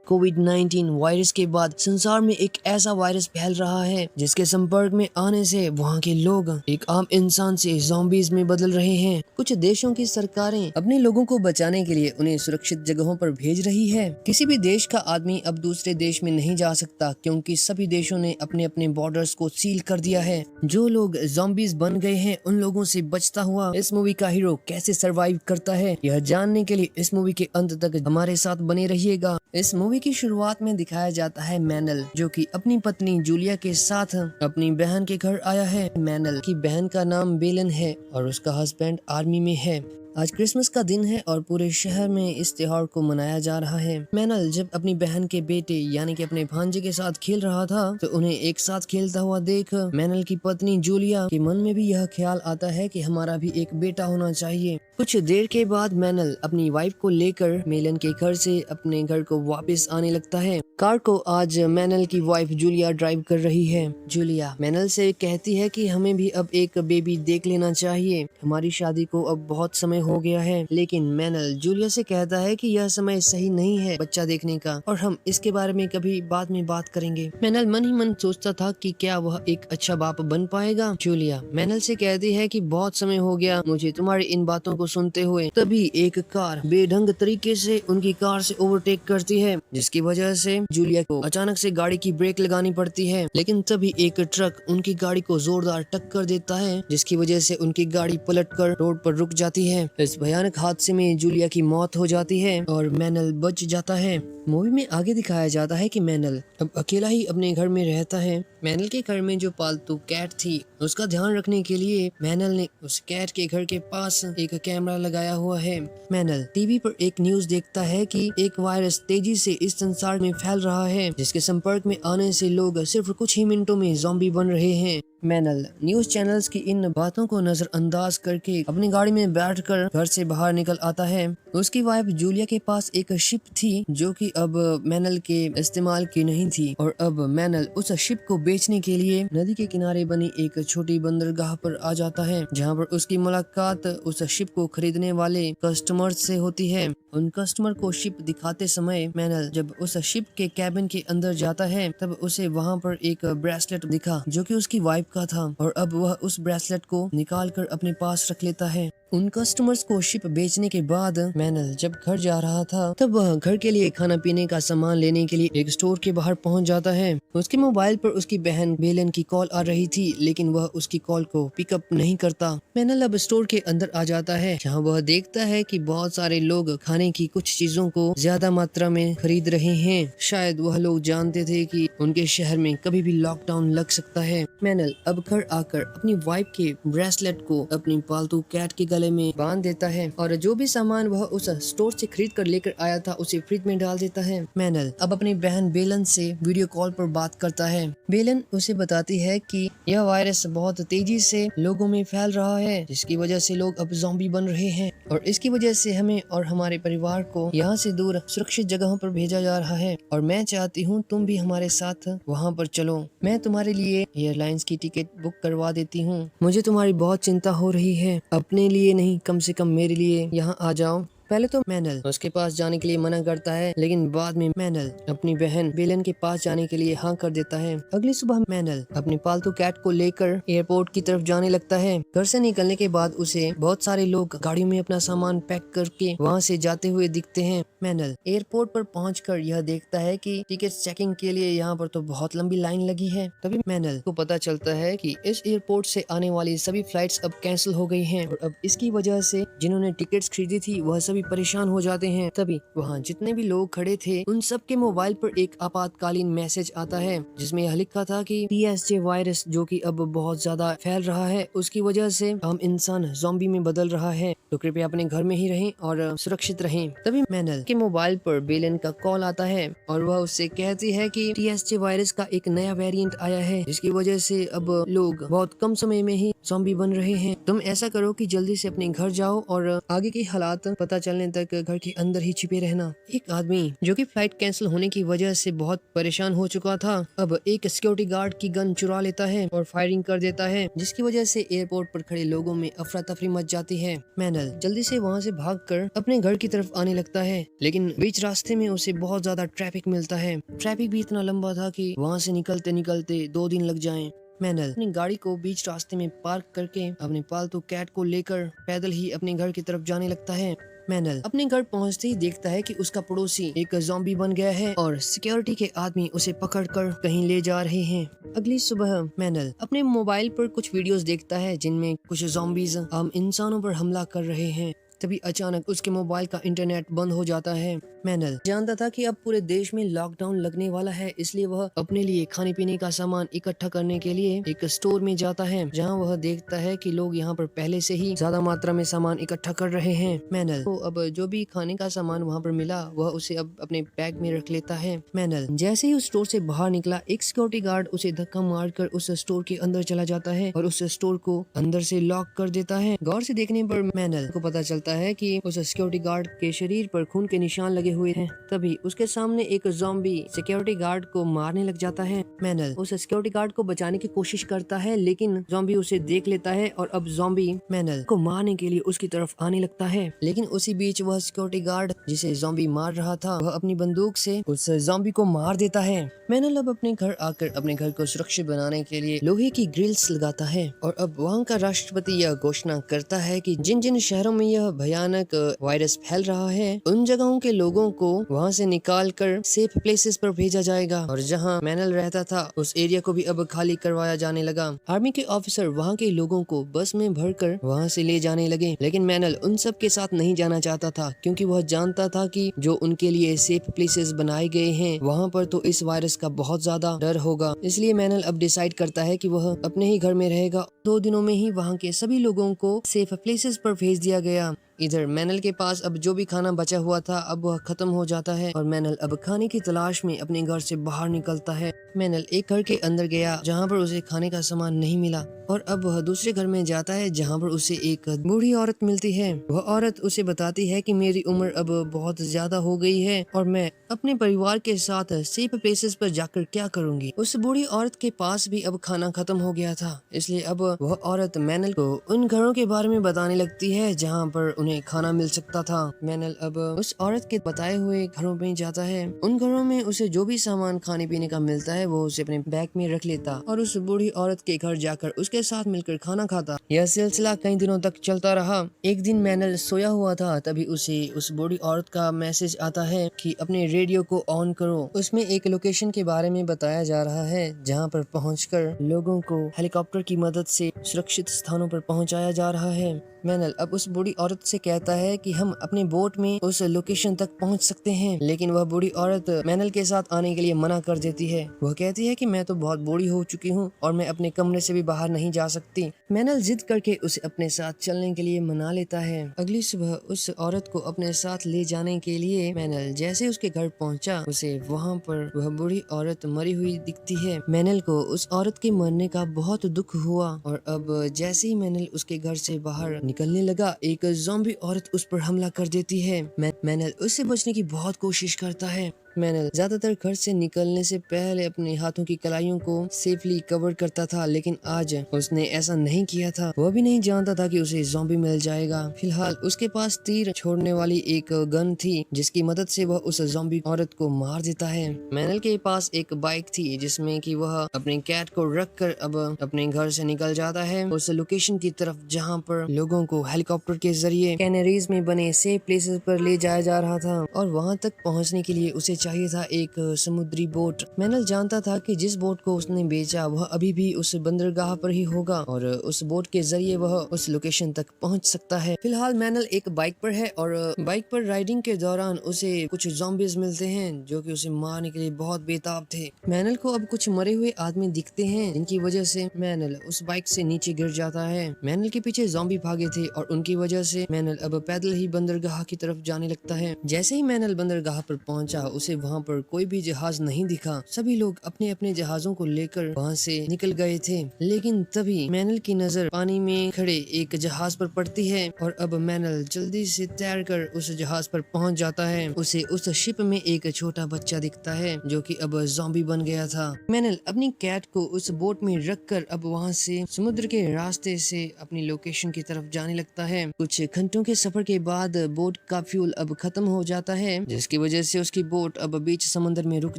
कोविड-19 virus के बाद संसार में एक ऐसा वायरस फैल रहा है जिसके संपर्क में आने से वहाँ के लोग एक आम इंसान से ज़ॉम्बीज़ में बदल रहे हैं। कुछ देशों की सरकारें अपने लोगों को बचाने के लिए उन्हें सुरक्षित जगहों पर भेज रही है। किसी भी देश का आदमी अब दूसरे देश में नहीं जा सकता क्योंकि सभी देशों ने अपने अपने बॉर्डर्स को सील कर दिया है। जो लोग ज़ॉम्बीज़ बन गए हैं उन लोगों से बचता हुआ इस मूवी का हीरो कैसे सरवाइव करता है, यह जानने के लिए इस मूवी के अंत तक हमारे साथ बने रहिएगा। इस मूवी की शुरुआत में दिखाया जाता है मैनल जो कि अपनी पत्नी जूलिया के साथ अपनी बहन के घर आया है। मैनल की बहन का नाम बेलन है और उसका हस्बैंड आर्मी में है। आज क्रिसमस का दिन है और पूरे शहर में इस त्योहार को मनाया जा रहा है। मैनल जब अपनी बहन के बेटे यानी कि अपने भांजे के साथ खेल रहा था तो उन्हें एक साथ खेलता हुआ देख मैनल की पत्नी जूलिया के मन में भी यह ख्याल आता है कि हमारा भी एक बेटा होना चाहिए। कुछ देर के बाद मैनल अपनी वाइफ को लेकर मेलन के घर से अपने घर को वापस आने लगता है। कार को आज मैनल की वाइफ जूलिया ड्राइव कर रही है। जूलिया मैनल से कहती है कि हमें भी अब एक बेबी देख लेना चाहिए, हमारी शादी को अब बहुत समय हो गया है। लेकिन मैनल जूलिया से कहता है कि यह समय सही नहीं है बच्चा देखने का और हम इसके बारे में कभी बाद में बात करेंगे। मैनल मन ही मन सोचता था कि क्या वह एक अच्छा बाप बन पाएगा। जूलिया मैनल से कहती है कि बहुत समय हो गया मुझे तुम्हारी इन बातों को सुनते हुए। तभी एक कार बेढंग तरीके से उनकी कार से ओवरटेक करती है जिसकी वजह से जूलिया को अचानक से गाड़ी की ब्रेक लगानी पड़ती है। लेकिन तभी एक ट्रक उनकी गाड़ी को जोरदार टक्कर देता है जिसकी वजह से उनकी गाड़ी पलटकर रोड पर रुक जाती है। इस भयानक हादसे में जूलिया की मौत हो जाती है और मैनल बच जाता है। मूवी में आगे दिखाया जाता है कि मैनल अब अकेला ही अपने घर में रहता है। मैनल के घर में जो पालतू कैट थी उसका ध्यान रखने के लिए मैनल ने उस कैट के घर के पास एक कैमरा लगाया हुआ है। मैनल टीवी पर एक न्यूज देखता है कि एक वायरस तेजी से इस संसार में फैल रहा है जिसके संपर्क में आने से लोग सिर्फ कुछ ही मिनटों में ज़ॉम्बी बन रहे हैं। मैनल न्यूज चैनल्स की इन बातों को नजरअंदाज करके अपनी गाड़ी में बैठकर घर से बाहर निकल आता है। उसकी वाइफ जूलिया के पास एक शिप थी जो कि अब मैनल के इस्तेमाल की नहीं थी और अब मैनल उस शिप को बेचने के लिए नदी के किनारे बनी एक छोटी बंदरगाह पर आ जाता है जहां पर उसकी मुलाकात उस शिप को खरीदने वाले कस्टमर्स से होती है। उन कस्टमर को शिप दिखाते समय मैनल जब उस शिप के कैबिन के अंदर जाता है तब उसे वहां पर एक ब्रेसलेट दिखा जो कि उसकी वाइफ का था और अब वह उस ब्रेसलेट को निकाल कर अपने पास रख लेता है। उन कस्टमर्स को शिप बेचने के बाद मैनल जब घर जा रहा था तब वह घर के लिए खाना पीने का सामान लेने के लिए एक स्टोर के बाहर पहुंच जाता है। उसके मोबाइल पर उसकी बहन बेलन की कॉल आ रही थी लेकिन वह उसकी कॉल को पिकअप नहीं करता। मैनल अब स्टोर के अंदर आ जाता है जहां वह देखता है कि बहुत सारे लोग खाने की कुछ चीजों को ज्यादा मात्रा में खरीद रहे हैं। शायद वह लोग जानते थे कि उनके शहर में कभी भी लॉकडाउन लग सकता है। मैनल अब घर आकर अपनी वाइफ के ब्रेसलेट को अपनी पालतू कैट के गले में बांध देता है और जो भी सामान वह उस स्टोर से खरीद कर लेकर आया था उसे फ्रिज में डाल देता है। मैनल अब अपनी बहन बेलन से वीडियो कॉल पर बात करता है। बेलन उसे बताती है कि यह वायरस बहुत तेजी से लोगों में फैल रहा है जिसकी वजह से लोग अब ज़ॉम्बी बन रहे हैं और इसकी वजह से हमें और हमारे परिवार को यहाँ से दूर सुरक्षित जगहों पर भेजा जा रहा है और मैं चाहती हूँ तुम भी हमारे साथ वहाँ पर चलो। मैं तुम्हारे लिए एयरलाइंस की टिकट बुक करवा देती हूँ। मुझे तुम्हारी बहुत चिंता हो रही है, अपने लिए नहीं कम से कम मेरे लिए यहाँ आ जाओ। पहले तो मैनल उसके पास जाने के लिए मना करता है लेकिन बाद में मैनल अपनी बहन बेलन के पास जाने के लिए हाँ कर देता है। अगली सुबह मैनल अपने पालतू कैट को लेकर एयरपोर्ट की तरफ जाने लगता है। घर से निकलने के बाद उसे बहुत सारे लोग गाड़ियों में अपना सामान पैक करके वहाँ से जाते हुए दिखते हैं। मैनल एयरपोर्ट पर पहुंचकर यह देखता है कि टिकट चेकिंग के लिए यहाँ पर तो बहुत लंबी लाइन लगी है। तभी मैनल को पता चलता है कि इस एयरपोर्ट से आने वाली सभी फ्लाइट्स अब कैंसिल हो गई हैं और अब इसकी वजह से जिन्होंने टिकट्स खरीदी थी वह सभी परेशान हो जाते हैं। तभी वहाँ जितने भी लोग खड़े थे उन सब के मोबाइल पर एक आपातकालीन मैसेज आता है जिसमें यह लिखा था कि TSJ वायरस जो कि अब बहुत ज्यादा फैल रहा है उसकी वजह से आम इंसान ज़ॉम्बी में बदल रहा है, तो कृपया अपने घर में ही रहें और सुरक्षित रहें। तभी मैनल के मोबाइल पर बेलन का कॉल आता है और वह उससे कहती है कि TSJ वायरस का एक नया वेरिएंट आया है जिसकी वजह से अब लोग बहुत कम समय में ही ज़ॉम्बी बन रहे हैं। तुम ऐसा करो कि जल्दी से अपने घर जाओ और आगे के हालात पता चलने तक घर के अंदर ही छिपे रहना। एक आदमी जो कि फ्लाइट कैंसिल होने की वजह से बहुत परेशान हो चुका था, अब एक सिक्योरिटी गार्ड की गन चुरा लेता है और फायरिंग कर देता है, जिसकी वजह से एयरपोर्ट पर खड़े लोगों में अफरा तफरी मच जाती है। मैनल जल्दी से वहाँ से भागकर अपने घर की तरफ आने लगता है, लेकिन बीच रास्ते में उसे बहुत ज्यादा ट्रैफिक मिलता है। ट्रैफिक भी इतना लंबा था कि वहाँ से निकलते निकलते 2 दिन लग जाएं। मैनल अपनी गाड़ी को बीच रास्ते में पार्क करके अपने पालतू कैट को लेकर पैदल ही अपने घर की तरफ जाने लगता है। मैनल अपने घर पहुंचते ही देखता है कि उसका पड़ोसी एक ज़ॉम्बी बन गया है और सिक्योरिटी के आदमी उसे पकड़कर कहीं ले जा रहे हैं। अगली सुबह मैनल अपने मोबाइल पर कुछ वीडियोस देखता है जिनमें कुछ ज़ॉम्बीज आम इंसानों पर हमला कर रहे हैं। तभी अचानक उसके मोबाइल का इंटरनेट बंद हो जाता है। मैनल जानता था कि अब पूरे देश में लॉकडाउन लगने वाला है, इसलिए वह अपने लिए खाने पीने का सामान इकट्ठा करने के लिए एक स्टोर में जाता है, जहां वह देखता है कि लोग यहां पर पहले से ही ज्यादा मात्रा में सामान इकट्ठा कर रहे हैं। मैनल को अब जो भी खाने का सामान वहां पर मिला वह उसे अब अपने बैग में रख लेता है। मैनल जैसे ही उस स्टोर से बाहर निकला, एक सिक्योरिटी गार्ड उसे धक्का मारकर उस स्टोर के अंदर चला जाता है और उस स्टोर को अंदर से लॉक कर देता है। गौर से देखने पर मैनल को पता चलता है कि उस सिक्योरिटी गार्ड के शरीर पर खून के निशान लगे हुए हैं। तभी उसके सामने एक ज़ॉम्बी सिक्योरिटी गार्ड को मारने लग जाता है। मैनल उस सिक्योरिटी गार्ड को बचाने की कोशिश करता है, लेकिन ज़ॉम्बी उसे देख लेता है और अब ज़ॉम्बी मैनल को मारने के लिए उसकी तरफ आने लगता है। लेकिन उसी बीच वह सिक्योरिटी गार्ड जिसे ज़ॉम्बी मार रहा था, वह अपनी बंदूक से उस ज़ॉम्बी को मार देता है। मैनल अब अपने घर आकर अपने घर को सुरक्षित बनाने के लिए लोहे की ग्रिल्स लगाता है और अब वहाँ का राष्ट्रपति यह घोषणा करता है कि जिन जिन शहरों में यह भयानक वायरस फैल रहा है, उन जगहों के लोगों को वहाँ से निकाल कर सेफ प्लेसेस पर भेजा जाएगा। और जहाँ मैनल रहता था उस एरिया को भी अब खाली करवाया जाने लगा। आर्मी के ऑफिसर वहाँ के लोगों को बस में भरकर वहाँ से ले जाने लगे, लेकिन मैनल उन सब के साथ नहीं जाना चाहता था, क्योंकि वह जानता था कि जो उनके लिए सेफ प्लेसेस बनाए गए हैं वहाँ पर तो इस वायरस का बहुत ज्यादा डर होगा। इसलिए मैनल अब डिसाइड करता है कि वह अपने ही घर में रहेगा। 2 दिनों में ही वहाँ के सभी लोगों को सेफ प्लेसेस पर भेज दिया गया। इधर मैनल के पास अब जो भी खाना बचा हुआ था अब वह खत्म हो जाता है और मैनल अब खाने की तलाश में अपने घर से बाहर निकलता है। मैनल एक घर के अंदर गया जहाँ पर उसे खाने का सामान नहीं मिला और अब वह दूसरे घर में जाता है जहाँ पर उसे एक बूढ़ी औरत मिलती है। वह औरत उसे बताती है कि मेरी उम्र अब बहुत ज्यादा हो गई है और मैं अपने परिवार के साथ सेफ प्लेसेस पर जाकर क्या करूँगी। उस बूढ़ी औरत के पास भी अब खाना खत्म हो गया था, इसलिए अब वह औरत मैनल को उन घरों के बारे में बताने लगती है जहाँ पर उन्हें खाना मिल सकता था। मैनल अब उस औरत के बताए हुए घरों में जाता है। उन घरों में उसे जो भी सामान खाने पीने का मिलता है वो उसे अपने बैग में रख लेता और उस बूढ़ी औरत के घर जाकर उसके साथ मिलकर खाना खाता। यह सिलसिला कई दिनों तक चलता रहा। एक दिन मैनल सोया हुआ था, तभी उसे उस बूढ़ी औरत का मैसेज आता है कि अपने रेडियो को ऑन करो। उसमें एक लोकेशन के बारे में बताया जा रहा है जहाँ पर पहुंचकर लोगों को हेलीकॉप्टर की मदद से सुरक्षित स्थानों पर पहुंचाया जा रहा है। मैनल अब उस बूढ़ी औरत से कहता है कि हम अपने बोट में उस लोकेशन तक पहुंच सकते हैं, लेकिन वह बूढ़ी औरत मैनल के साथ आने के लिए मना कर देती है। वह कहती है कि मैं तो बहुत बूढ़ी हो चुकी हूँ और मैं अपने कमरे से भी बाहर नहीं जा सकती। मैनल जिद करके उसे अपने साथ चलने के लिए मना लेता है। अगली सुबह उस औरत को अपने साथ ले जाने के लिए मैनल जैसे उसके घर पहुंचा, उसे वहाँ पर वह बूढ़ी औरत मरी हुई दिखती है। मैनल को उस औरत के मरने का बहुत दुख हुआ और अब जैसे ही मैनल उसके घर से बाहर निकलने लगा, एक ज़ॉम्बी औरत उस पर हमला कर देती है। मैनल उससे बचने की बहुत कोशिश करता है। मैनल ज्यादातर घर से निकलने से पहले अपने हाथों की कलाइयों को सेफली कवर करता था, लेकिन आज उसने ऐसा नहीं किया था। वह भी नहीं जानता था कि उसे ज़ॉम्बी मिल जाएगा। फिलहाल उसके पास तीर छोड़ने वाली एक गन थी, जिसकी मदद से वह उस ज़ॉम्बी औरत को मार देता है। मैनल के पास एक बाइक थी जिसमें कि वह अपने कैट को रख कर अब अपने घर से निकल जाता है उस लोकेशन की तरफ जहाँ पर लोगों को हेलीकॉप्टर के जरिए कैनरीज में बने सेफ प्लेसेस पर ले जाया जा रहा था और वहाँ तक पहुँचने के लिए उसे चाहिए था एक समुद्री बोट। मैनल जानता था कि जिस बोट को उसने बेचा वह अभी भी उस बंदरगाह पर ही होगा और उस बोट के जरिए वह उस लोकेशन तक पहुंच सकता है। फिलहाल मैनल एक बाइक पर है और बाइक पर राइडिंग के दौरान उसे कुछ ज़ॉम्बीज मिलते हैं जो कि उसे मारने के लिए बहुत बेताब थे। मैनल को अब कुछ मरे हुए आदमी दिखते हैं, जिनकी वजह से मैनल उस बाइक से नीचे गिर जाता है। मैनल के पीछे ज़ॉम्बी भागे थे और उनकी वजह से मैनल अब पैदल ही बंदरगाह की तरफ जाने लगता है। जैसे ही मैनल बंदरगाह पर पहुंचा, उसे उसे वहाँ पर कोई भी जहाज नहीं दिखा। सभी लोग अपने अपने जहाजों को लेकर वहाँ से निकल गए थे, लेकिन तभी मैनल की नजर पानी में खड़े एक जहाज पर पड़ती है और अब मैनल जल्दी से तैर कर उस जहाज पर पहुँच जाता है। उसे उस शिप में एक छोटा बच्चा दिखता है जो कि अब ज़ॉम्बी बन गया था। मैनल अपनी कैट को उस बोट में रखकर अब वहाँ से समुद्र के रास्ते से अपनी लोकेशन की तरफ जाने लगता है। कुछ घंटों के सफर के बाद बोट का फ्यूल अब खत्म हो जाता है, जिसकी वजह से उसकी बोट अब बीच समंदर में रुक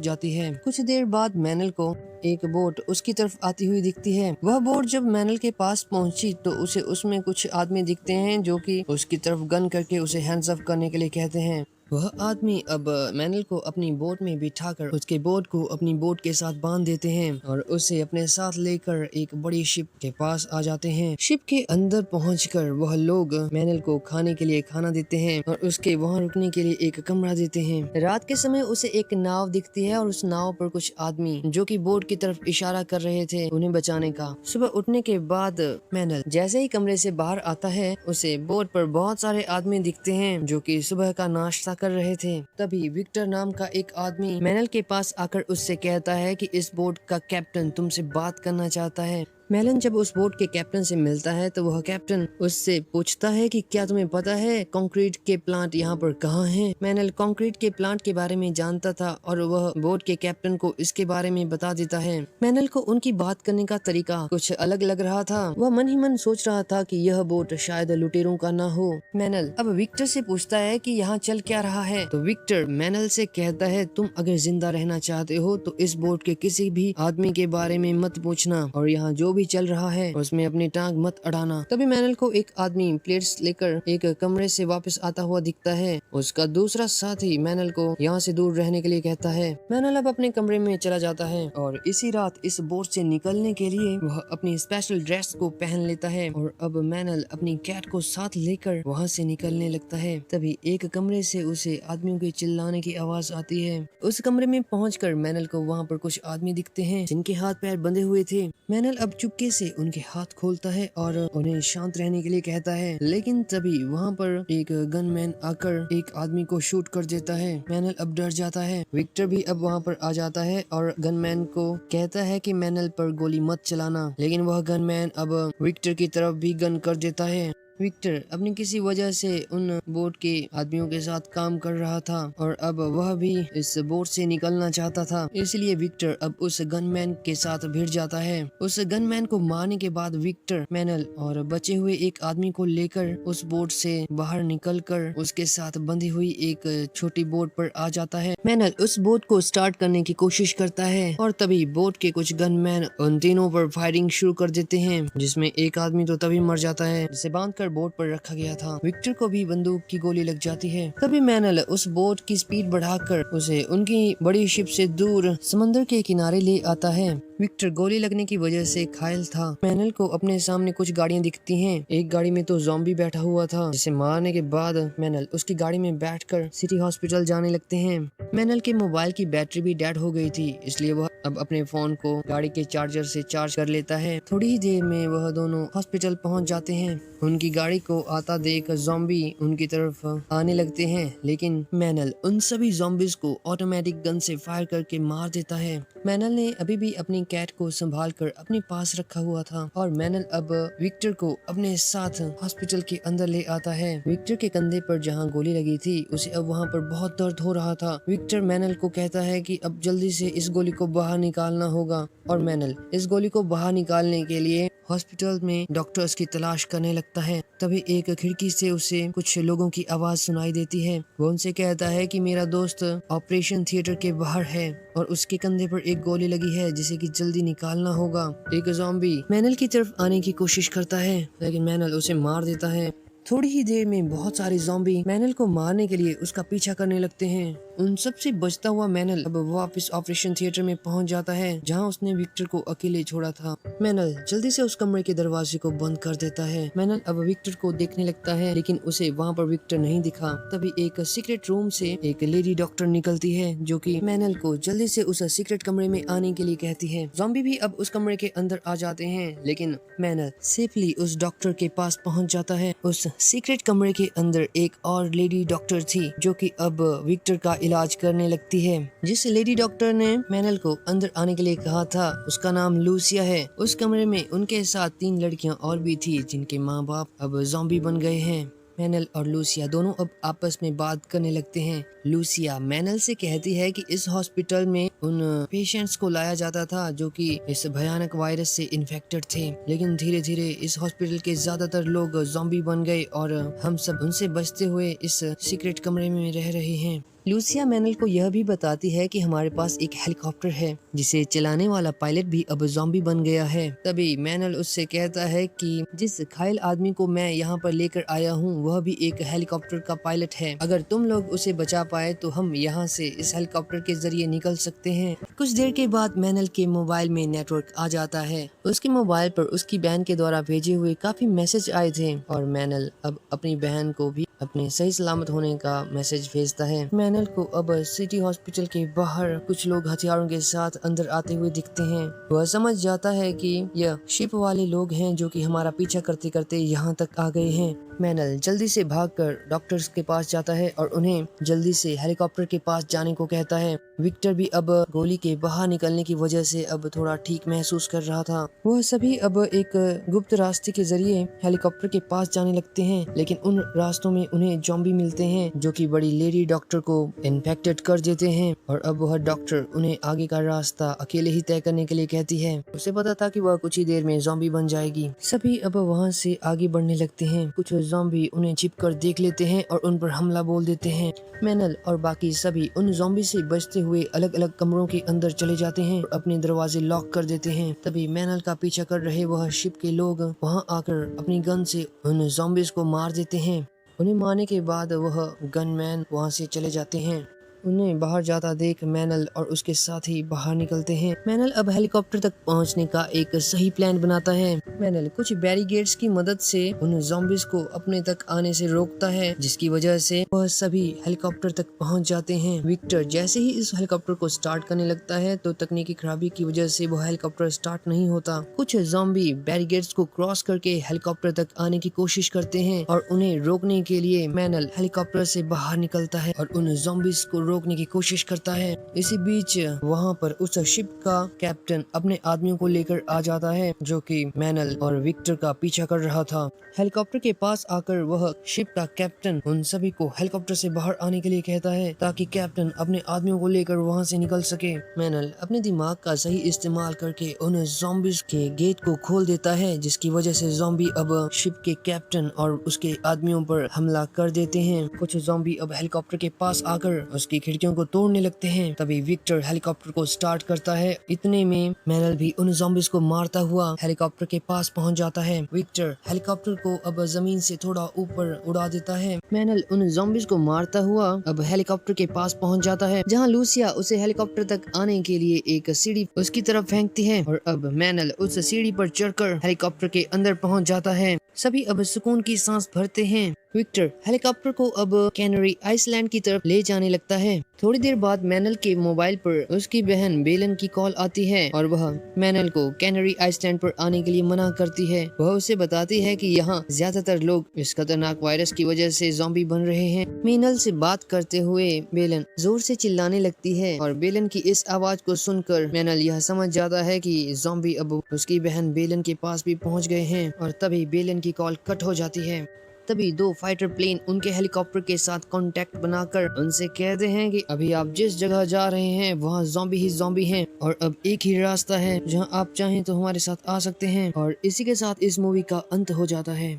जाती है। कुछ देर बाद मैनल को एक बोट उसकी तरफ आती हुई दिखती है। वह बोट जब मैनल के पास पहुंची तो उसे उसमें कुछ आदमी दिखते हैं जो कि उसकी तरफ गन करके उसे हैंड्स अप करने के लिए कहते हैं। वह आदमी अब मैनल को अपनी बोट में बिठाकर उसके बोट को अपनी बोट के साथ बांध देते हैं और उसे अपने साथ लेकर एक बड़ी शिप के पास आ जाते हैं। शिप के अंदर पहुंचकर वह लोग मैनल को खाने के लिए खाना देते हैं और उसके वहां रुकने के लिए एक कमरा देते हैं। रात के समय उसे एक नाव दिखती है और उस नाव पर कुछ आदमी जो कि बोट की तरफ इशारा कर रहे थे उन्हें बचाने का। सुबह उठने के बाद मैनल जैसे ही कमरे से बाहर आता है उसे बोट पर बहुत सारे आदमी दिखते हैं जो कि सुबह का नाश्ता कर रहे थे। तभी विक्टर नाम का एक आदमी मैनल के पास आकर उससे कहता है कि इस बोट का कैप्टन तुमसे बात करना चाहता है। मैनल जब उस बोट के कैप्टन से मिलता है तो वह कैप्टन उससे पूछता है कि क्या तुम्हें पता है कंक्रीट के प्लांट यहाँ पर कहाँ हैं? मैनल कंक्रीट के प्लांट के बारे में जानता था और वह बोट के कैप्टन को इसके बारे में बता देता है। मैनल को उनकी बात करने का तरीका कुछ अलग लग रहा था। वह मन ही मन सोच रहा था कि यह बोट शायद लुटेरों का ना हो। मैनल अब विक्टर से पूछता है कि यहाँ चल क्या रहा है, तो विक्टर मैनल से कहता है तुम अगर जिंदा रहना चाहते हो तो इस बोट के किसी भी आदमी के बारे में मत पूछना और यहाँ जो भी चल रहा है उसमें अपनी टांग मत अड़ाना। तभी मैनल को एक आदमी प्लेट्स लेकर एक कमरे से वापस आता हुआ दिखता है। उसका दूसरा साथी मैनल को यहाँ से दूर रहने के लिए कहता है। मैनल अब अपने कमरे में चला जाता है और इसी रात इस बोट से निकलने के लिए वह अपनी स्पेशल ड्रेस को पहन लेता है और अब मैनल अपनी कैट को साथ लेकर वहाँ से निकलने लगता है। तभी एक कमरे से उसे आदमियों के चिल्लाने की आवाज आती है। उस कमरे में पहुंचकर मैनल को वहाँ पर कुछ आदमी दिखते हैं जिनके हाथ पैर बंधे हुए थे। मैनल अब चुपके से उनके हाथ खोलता है और उन्हें शांत रहने के लिए कहता है, लेकिन तभी वहाँ पर एक गनमैन आकर एक आदमी को शूट कर देता है। मैनल अब डर जाता है। विक्टर भी अब वहाँ पर आ जाता है और गनमैन को कहता है कि मैनल पर गोली मत चलाना, लेकिन वह गनमैन अब विक्टर की तरफ भी गन कर देता है। विक्टर अपनी किसी वजह से उन बोट के आदमियों के साथ काम कर रहा था और अब वह भी इस बोट से निकलना चाहता था, इसलिए विक्टर अब उस गनमैन के साथ भिड़ जाता है। उस गनमैन को मारने के बाद विक्टर मैनल और बचे हुए एक आदमी को लेकर उस बोट से बाहर निकलकर उसके साथ बंधी हुई एक छोटी बोट पर आ जाता है। मैनल उस बोट को स्टार्ट करने की कोशिश करता है और तभी बोट के कुछ गनमैन उन तीनों पर फायरिंग शुरू कर देते हैं, जिसमें एक आदमी तो तभी मर जाता है जिसे बांधकर बोट पर रखा गया था। विक्टर को भी बंदूक की गोली लग जाती है। तभी मैनल उस बोट की स्पीड बढ़ाकर उसे उनकी बड़ी शिप से दूर समंदर के किनारे ले आता है। विक्टर गोली लगने की वजह से घायल था। मैनल को अपने सामने कुछ गाड़ियां दिखती हैं। एक गाड़ी में तो ज़ॉम्बी बैठा हुआ था, जिसे मारने के बाद मैनल उसकी गाड़ी में बैठकर सिटी हॉस्पिटल जाने लगते हैं। मैनल के मोबाइल की बैटरी भी डेड हो गई थी, इसलिए वह अब अपने फोन को गाड़ी के चार्जर से चार्ज कर लेता है। थोड़ी ही देर में वह दोनों हॉस्पिटल पहुंच जाते हैं। उनकी गाड़ी को आता देख ज़ॉम्बी उनकी तरफ आने लगते हैं, लेकिन मैनल उन सभी ज़ॉम्बीज को ऑटोमेटिक गन से फायर करके मार देता है। मैनल ने अभी भी अपनी कैट को संभाल कर अपने पास रखा हुआ था और मैनल अब विक्टर को अपने साथ हॉस्पिटल के अंदर ले आता है। विक्टर के कंधे पर जहाँ गोली लगी थी उसे अब वहाँ पर बहुत दर्द हो रहा था। विक्टर मैनल को कहता है कि अब जल्दी से इस गोली को बाहर निकालना होगा और मैनल इस गोली को बाहर निकालने के लिए हॉस्पिटल में डॉक्टर्स की तलाश करने लगता है। तभी एक खिड़की से उसे कुछ लोगों की आवाज सुनाई देती है। वो उनसे कहता है कि मेरा दोस्त ऑपरेशन थिएटर के बाहर है और उसके कंधे पर एक गोली लगी है जिसे कि जल्दी निकालना होगा। एक ज़ॉम्बी मैनल की तरफ आने की कोशिश करता है, लेकिन मैनल उसे मार देता है। थोड़ी ही देर में बहुत सारे ज़ॉम्बी मैनल को मारने के लिए उसका पीछा करने लगते हैं। उन सब से बचता हुआ मैनल अब वापस ऑपरेशन थिएटर में पहुंच जाता है, जहां उसने विक्टर को अकेले छोड़ा था। मैनल जल्दी से उस कमरे के दरवाजे को बंद कर देता है। मैनल अब विक्टर को देखने लगता है, लेकिन उसे वहां पर विक्टर नहीं दिखा। तभी एक सीक्रेट रूम से एक लेडी डॉक्टर निकलती है, जो कि मैनल को जल्दी से उस सीक्रेट कमरे में आने के लिए कहती है। ज़ॉम्बी भी अब उस कमरे के अंदर आ जाते हैं, लेकिन मैनल सेफली उस डॉक्टर के पास पहुंच जाता है। उस सीक्रेट कमरे के अंदर एक और लेडी डॉक्टर थी, जो कि अब विक्टर का इलाज करने लगती है। जिस लेडी डॉक्टर ने मैनल को अंदर आने के लिए कहा था उसका नाम लूसिया है। उस कमरे में उनके साथ 3 लड़कियां और भी थी जिनके माँ बाप अब ज़ॉम्बी बन गए हैं। मैनल और लूसिया दोनों अब आपस में बात करने लगते हैं। लूसिया मैनल से कहती है कि इस हॉस्पिटल में उन पेशेंट्स को लाया जाता था जो कि इस भयानक वायरस से इन्फेक्टेड थे, लेकिन धीरे धीरे इस हॉस्पिटल के ज्यादातर लोग ज़ॉम्बी बन गए और हम सब उनसे बचते हुए इस सीक्रेट कमरे में रह रहे हैं। लूसिया मैनल को यह भी बताती है कि हमारे पास एक हेलीकॉप्टर है जिसे चलाने वाला पायलट भी अब ज़ॉम्बी बन गया है। तभी मैनल उससे कहता है कि जिस घायल आदमी को मैं यहाँ पर लेकर आया हूँ वह भी एक हेलीकॉप्टर का पायलट है। अगर तुम लोग उसे बचा पाए तो हम यहाँ से इस हेलीकॉप्टर के जरिए निकल सकते हैं। कुछ देर के बाद मैनल के मोबाइल में नेटवर्क आ जाता है। उसके मोबाइल पर उसकी बहन के द्वारा भेजे हुए काफी मैसेज आए थे और मैनल अब अपनी बहन को भी अपने सही सलामत होने का मैसेज भेजता है। मैनल को अब सिटी हॉस्पिटल के बाहर कुछ लोग हथियारों के साथ अंदर आते हुए दिखते हैं। वह समझ जाता है कि यह शिप वाले लोग हैं जो कि हमारा पीछा करते करते यहाँ तक आ गए हैं। मैनल जल्दी से भागकर डॉक्टर्स के पास जाता है और उन्हें जल्दी से हेलीकॉप्टर के पास जाने को कहता है। विक्टर भी अब गोली के बाहर निकलने की वजह से अब थोड़ा ठीक महसूस कर रहा था। वह सभी अब एक गुप्त रास्ते के जरिए हेलीकॉप्टर के पास जाने लगते हैं, लेकिन उन रास्तों में उन्हें ज़ॉम्बी मिलते हैं जो कि बड़ी लेडी डॉक्टर को इन्फेक्टेड कर देते हैं और अब वह डॉक्टर उन्हें आगे का रास्ता अकेले ही तय करने के लिए कहती है। उसे पता था कि वह कुछ ही देर में ज़ॉम्बी बन जाएगी। सभी अब वहाँ से आगे बढ़ने लगते हैं। कुछ ज़ॉम्बी उन्हें छिप कर देख लेते हैं और उन पर हमला बोल देते हैं। मैनल और बाकी सभी उन ज़ॉम्बी से बचते हुए अलग अलग कमरों के अंदर चले जाते हैं और अपने दरवाजे लॉक कर देते हैं। तभी मैनल का पीछा कर रहे वह शिप के लोग वहां आकर अपनी गन से उन ज़ॉम्बीज को मार देते हैं। उन्हें मारने के बाद वह गनमैन वहां से चले जाते हैं। उन्हें बाहर जाता देख मैनल और उसके साथी बाहर निकलते हैं। मैनल अब हेलीकॉप्टर तक पहुंचने का एक सही प्लान बनाता है। मैनल कुछ बैरिकेड्स की मदद से उन ज़ॉम्बीज को अपने तक आने से रोकता है, जिसकी वजह से वह सभी हेलीकॉप्टर तक पहुंच जाते हैं। विक्टर जैसे ही इस हेलीकॉप्टर को स्टार्ट करने लगता है तो तकनीकी खराबी की वजह से वह हेलीकॉप्टर स्टार्ट नहीं होता। कुछ ज़ॉम्बी बैरिकेड्स को क्रॉस करके हेलीकॉप्टर तक आने की कोशिश करते हैं और उन्हें रोकने के लिए मैनल हेलीकॉप्टर से बाहर निकलता है और उन ज़ॉम्बीज को रोकने की कोशिश करता है। इसी बीच वहाँ पर उस शिप का कैप्टन अपने आदमियों को लेकर आ जाता है जो कि मैनल और विक्टर का पीछा कर रहा था। हेलीकॉप्टर के पास आकर वह शिप का कैप्टन उन सभी को हेलीकॉप्टर से बाहर आने के लिए कहता है ताकि कैप्टन अपने आदमियों को लेकर वहाँ से निकल सके। मैनल अपने दिमाग का सही इस्तेमाल करके उन ज़ॉम्बीज के गेट को खोल देता है, जिसकी वजह से ज़ॉम्बी अब शिप के कैप्टन और उसके आदमियों पर हमला कर देते हैं। कुछ ज़ॉम्बी अब हेलीकॉप्टर के पास आकर उसकी खिड़कियों को तोड़ने लगते हैं। तभी विक्टर हेलीकॉप्टर को स्टार्ट करता है। इतने में मैनल भी उन ज़ॉम्बीज को मारता हुआ हेलीकॉप्टर के पास पहुंच जाता है। विक्टर हेलीकॉप्टर को अब जमीन से थोड़ा ऊपर उड़ा देता है। मैनल उन ज़ॉम्बीज को मारता हुआ अब हेलीकॉप्टर के पास पहुंच जाता है, जहां लूसिया उसे हेलीकॉप्टर तक आने के लिए एक सीढ़ी उसकी तरफ फेंकती है और अब मैनल उस सीढ़ी पर चढ़कर हेलीकॉप्टर के अंदर पहुंच जाता है। सभी अब सुकून की सांस भरते हैं। विक्टर हेलीकॉप्टर को अब कैनरी आइसलैंड की तरफ ले जाने लगता है। थोड़ी देर बाद मैनल के मोबाइल पर उसकी बहन बेलन की कॉल आती है और वह मैनल को कैनरी आइसलैंड पर आने के लिए मना करती है। वह उसे बताती है कि यहाँ ज्यादातर लोग इस खतरनाक वायरस की वजह से ज़ॉम्बी बन रहे हैं। मैनल से बात करते हुए बेलन जोर से चिल्लाने लगती है और बेलन की इस आवाज को सुनकर मैनल यह समझ जाता है कि ज़ॉम्बी अब उसकी बहन बेलन के पास भी पहुँच गए हैं और तभी बेलन की कॉल कट हो जाती है। तभी 2 फाइटर प्लेन उनके हेलीकॉप्टर के साथ कांटेक्ट बनाकर उनसे कहते हैं कि अभी आप जिस जगह जा रहे हैं वहाँ ज़ॉम्बी ही ज़ॉम्बी हैं और अब एक ही रास्ता है जहाँ आप चाहें तो हमारे साथ आ सकते हैं। और इसी के साथ इस मूवी का अंत हो जाता है।